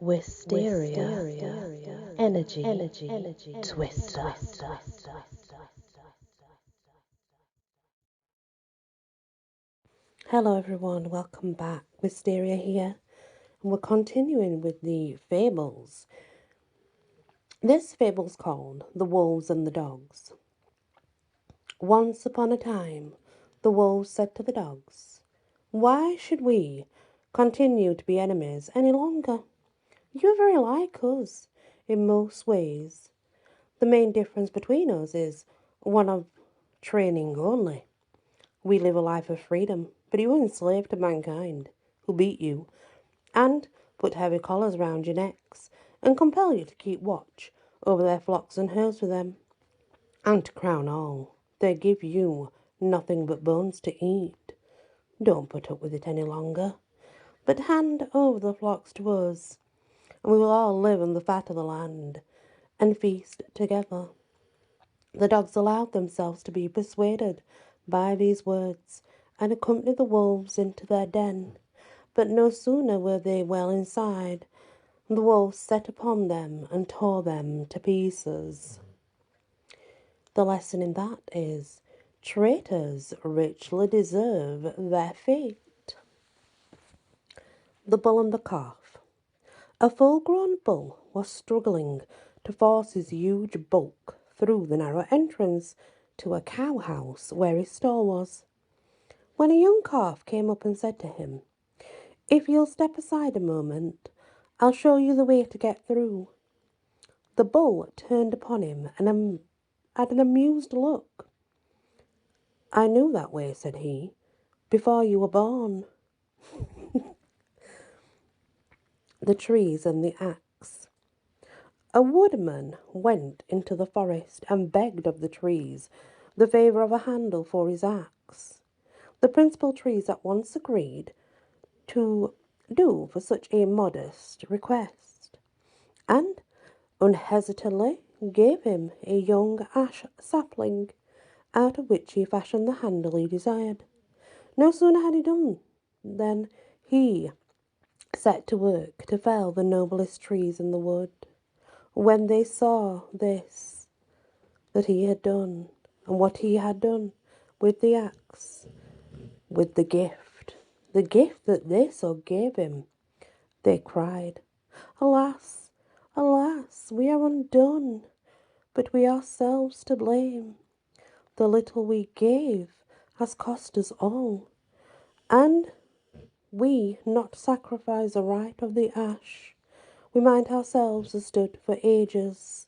Wisteria, energy, twister. Hello everyone, welcome back. Wisteria here, and we're continuing with the fables. This fable's called The Wolves and the Dogs. Once upon a time, the wolves said to the dogs, "Why should we continue to be enemies any longer? You're very like us in most ways. The main difference between us is one of training only. We live a life of freedom, but you are enslaved to mankind, who beat you, and put heavy collars round your necks, and compel you to keep watch over their flocks and herds for them. And to crown all, they give you nothing but bones to eat. Don't put up with it any longer, but hand over the flocks to us, and we will all live on the fat of the land, and feast together." The dogs allowed themselves to be persuaded by these words, and accompanied the wolves into their den. But no sooner were they well inside, the wolves set upon them and tore them to pieces. The lesson in that is, traitors richly deserve their fate. The Bull and the Calf. A full-grown bull was struggling to force his huge bulk through the narrow entrance to a cow house where his stall was, when a young calf came up and said to him, "If you'll step aside a moment, I'll show you the way to get through." The bull turned upon him and had an amused look. "I knew that way," said he, "before you were born." The Trees and the Axe. A woodman went into the forest and begged of the trees the favour of a handle for his axe. The principal trees at once agreed to do for such a modest request, and unhesitatingly gave him a young ash sapling, out of which he fashioned the handle he desired. No sooner had he done than he set to work to fell the noblest trees in the wood. When they saw this, that he had done, and what he had done with the axe, with the gift that they so gave him, they cried, "Alas, alas, we are undone, but we ourselves to blame. The little we gave has cost us all, and we not sacrifice the right of the ash we might ourselves have stood for ages."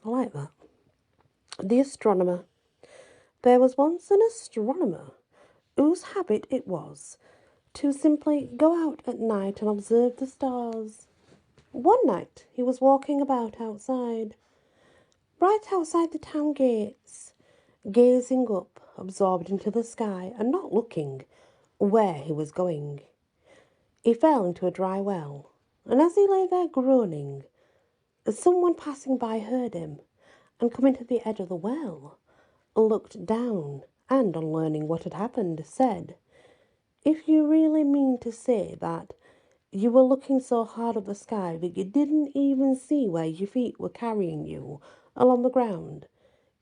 I like that. The Astronomer. There was once an astronomer whose habit it was to simply go out at night and observe the stars. One night he was walking about outside, right outside the town gates, gazing up, absorbed into the sky, and not looking where he was going. He fell into a dry well, and as he lay there groaning, someone passing by heard him, and coming to the edge of the well, looked down, and on learning what had happened, said, "If you really mean to say that you were looking so hard at the sky that you didn't even see where your feet were carrying you along the ground,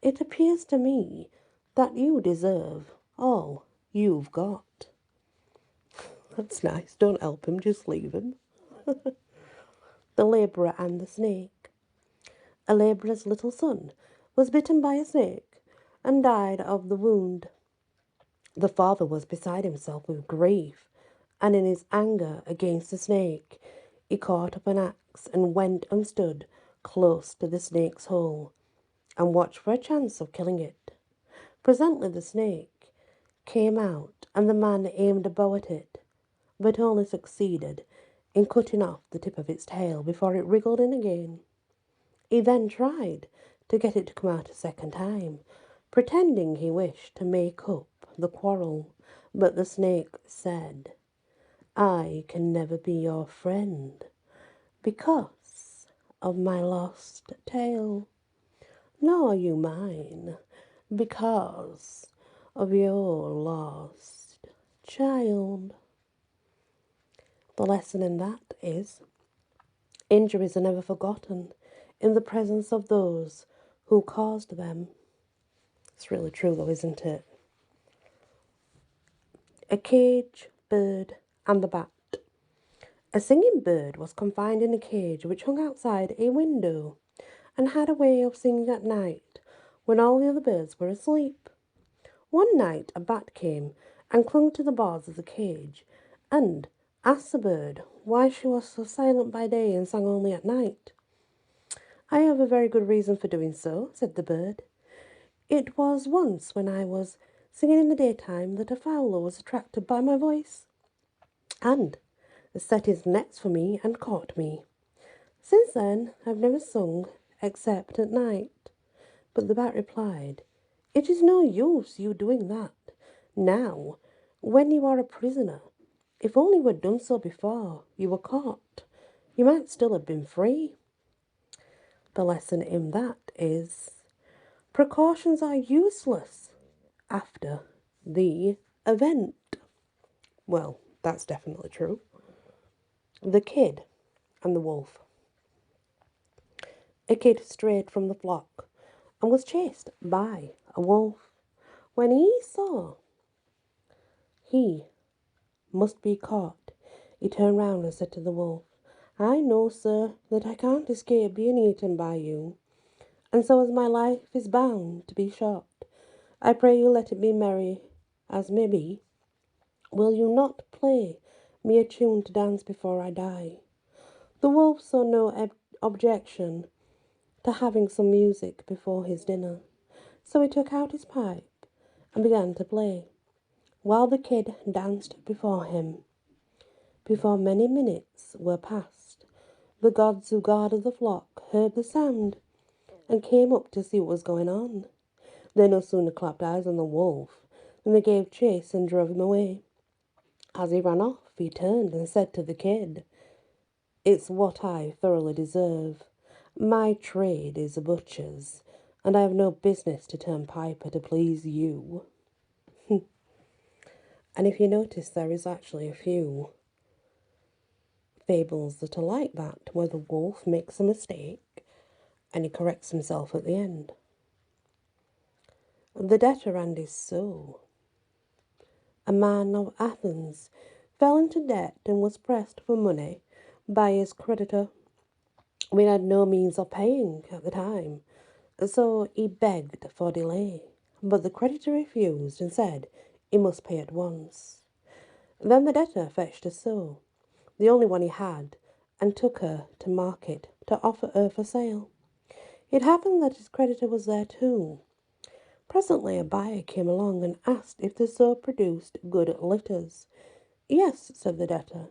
it appears to me that you deserve all you've got." That's nice. Don't help him, just leave him. The Labourer and the Snake. A labourer's little son was bitten by a snake and died of the wound. The father was beside himself with grief, and in his anger against the snake, he caught up an axe and went and stood close to the snake's hole, and watched for a chance of killing it. Presently the snake came out, and the man aimed a bow at it, but only succeeded in cutting off the tip of its tail before it wriggled in again. He then tried to get it to come out a second time, pretending he wished to make up the quarrel, but the snake said, "I can never be your friend because of my lost tail, nor you mine because of your lost child." The lesson in that is injuries are never forgotten in the presence of those who caused them. It's really true though, isn't it? A cage, bird, and the bat. A singing bird was confined in a cage which hung outside a window and had a way of singing at night when all the other birds were asleep. One night a bat came and clung to the bars of the cage and asked the bird why she was so silent by day and sang only at night. "I have a very good reason for doing so," said the bird. "It was once when I was singing in the daytime that a fowler was attracted by my voice and set his nets for me and caught me. Since then I've never sung except at night." But the bat replied, "It is no use you doing that now, when you are a prisoner. If only you had done so before you were caught, you might still have been free." The lesson in that is precautions are useless after the event. Well, that's definitely true. The Kid and the Wolf. A kid strayed from the flock and was chased by a wolf. When he saw he must be caught, he turned round and said to the wolf, "I know, sir, that I can't escape being eaten by you, and so as my life is bound to be short, I pray you let it be merry as may be. Will you not play me a tune to dance before I die?" The wolf saw no objection to having some music before his dinner, so he took out his pipe and began to play, while the kid danced before him. Before many minutes were past, the gods who guarded the flock heard the sound and came up to see what was going on. They no sooner clapped eyes on the wolf than they gave chase and drove him away. As he ran off, he turned and said to the kid, "It's what I thoroughly deserve. My trade is a butcher's, and I have no business to turn piper to please you." And if you notice, there is actually a few fables that are like that, where the wolf makes a mistake and he corrects himself at the end. The debtor and his soul. A man of Athens fell into debt and was pressed for money by his creditor. We had no means of paying at the time, so he begged for delay. But the creditor refused and said he must pay at once. Then the debtor fetched a sow, the only one he had, and took her to market to offer her for sale. It happened that his creditor was there too. Presently a buyer came along and asked if the sow produced good litters. "Yes," said the debtor,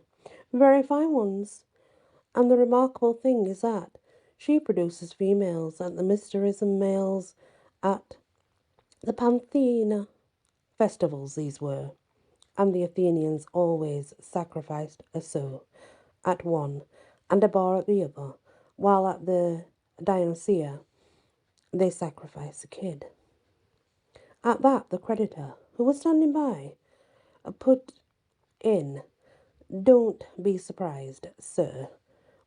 "very fine ones. And the remarkable thing is that she produces females at the mysteries and males at the Pantheina festivals these were, and the Athenians always sacrificed a sow at one and a boar at the other, while at the Dionysia they sacrificed a kid." At that the creditor, who was standing by, put in, "Don't be surprised, sir.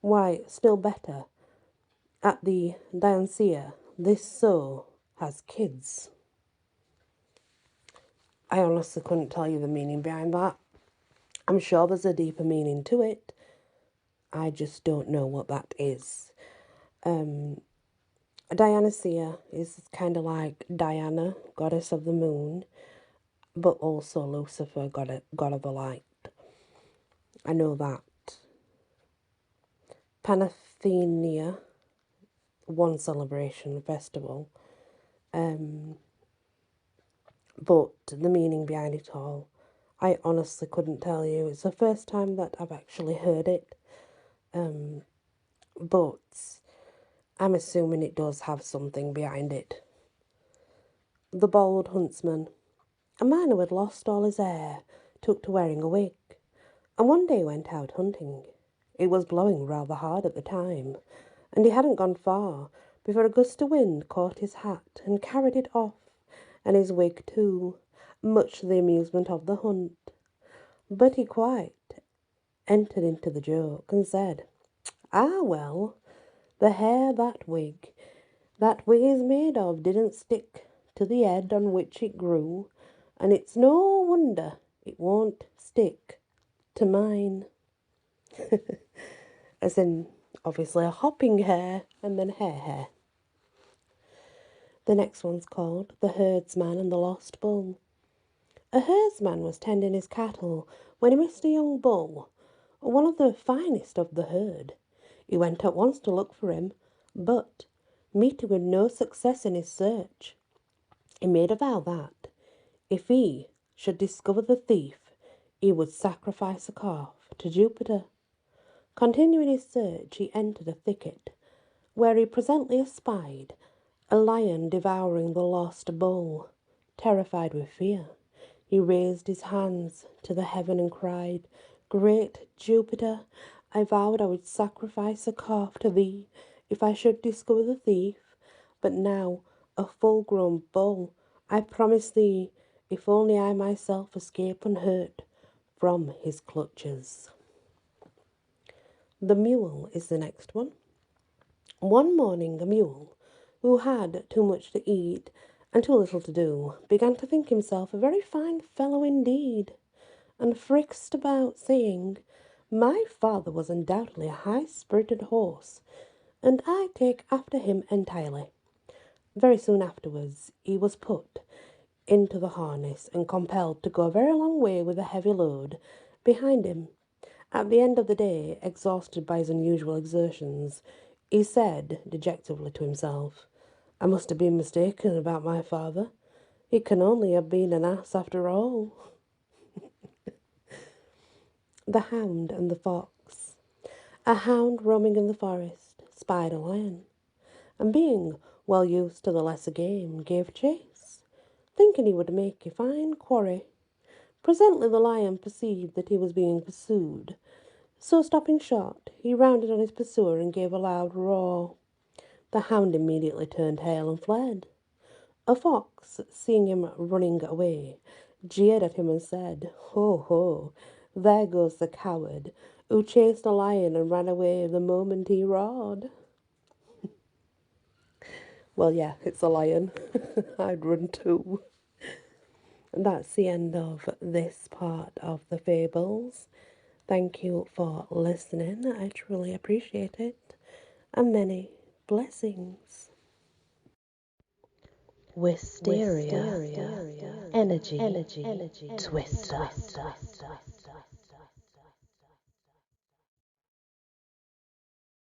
Why, still better, at the Dionysia this sow has kids." I honestly couldn't tell you the meaning behind that. I'm sure there's a deeper meaning to it. I just don't know what that is. Dionysia is kind of like Diana, goddess of the moon, but also Lucifer, god of the light. I know that. Panathenea, one celebration festival. But the meaning behind it all, I honestly couldn't tell you. It's the first time that I've actually heard it. But I'm assuming it does have something behind it. The Bald Huntsman. A man who had lost all his hair took to wearing a wig, and one day went out hunting. It was blowing rather hard at the time, and he hadn't gone far before a gust of wind caught his hat and carried it off, and his wig too, much to the amusement of the hunt. But he quite entered into the joke and said, "Ah, well, the hair that wig is made of didn't stick to the head on which it grew, and it's no wonder it won't stick to mine." As in, obviously, a hopping hare and then hair. The next one's called The Herdsman and the Lost Bull. A herdsman was tending his cattle when he missed a young bull, one of the finest of the herd. He went at once to look for him, but, meeting with no success in his search, he made a vow that, if he should discover the thief, he would sacrifice a calf to Jupiter. Continuing his search, he entered a thicket, where he presently espied a lion devouring the lost bull. Terrified with fear, he raised his hands to the heaven and cried, "Great Jupiter, I vowed I would sacrifice a calf to thee if I should discover the thief, but now, a full-grown bull, I promise thee, if only I myself escape unhurt from his clutches." The mule is the next one. One morning a mule, who had too much to eat and too little to do, began to think himself a very fine fellow indeed, and frisked about, saying, "My father was undoubtedly a high-spirited horse, and I take after him entirely." Very soon afterwards he was put into the harness and compelled to go a very long way with a heavy load behind him. At the end of the day, exhausted by his unusual exertions, he said dejectedly to himself, "I must have been mistaken about my father. He can only have been an ass after all." The Hound and the Fox. A hound roaming in the forest spied a lion, and being well used to the lesser game, gave chase, thinking he would make a fine quarry. Presently the lion perceived that he was being pursued, so stopping short, he rounded on his pursuer and gave a loud roar. The hound immediately turned tail and fled. A fox, seeing him running away, jeered at him and said, "Ho, ho, there goes the coward who chased a lion and ran away the moment he roared." Well, yeah, it's a lion. I'd run too. And that's the end of this part of the Fables. Thank you for listening. I truly appreciate it. And many blessings. Wisteria, energy, twister.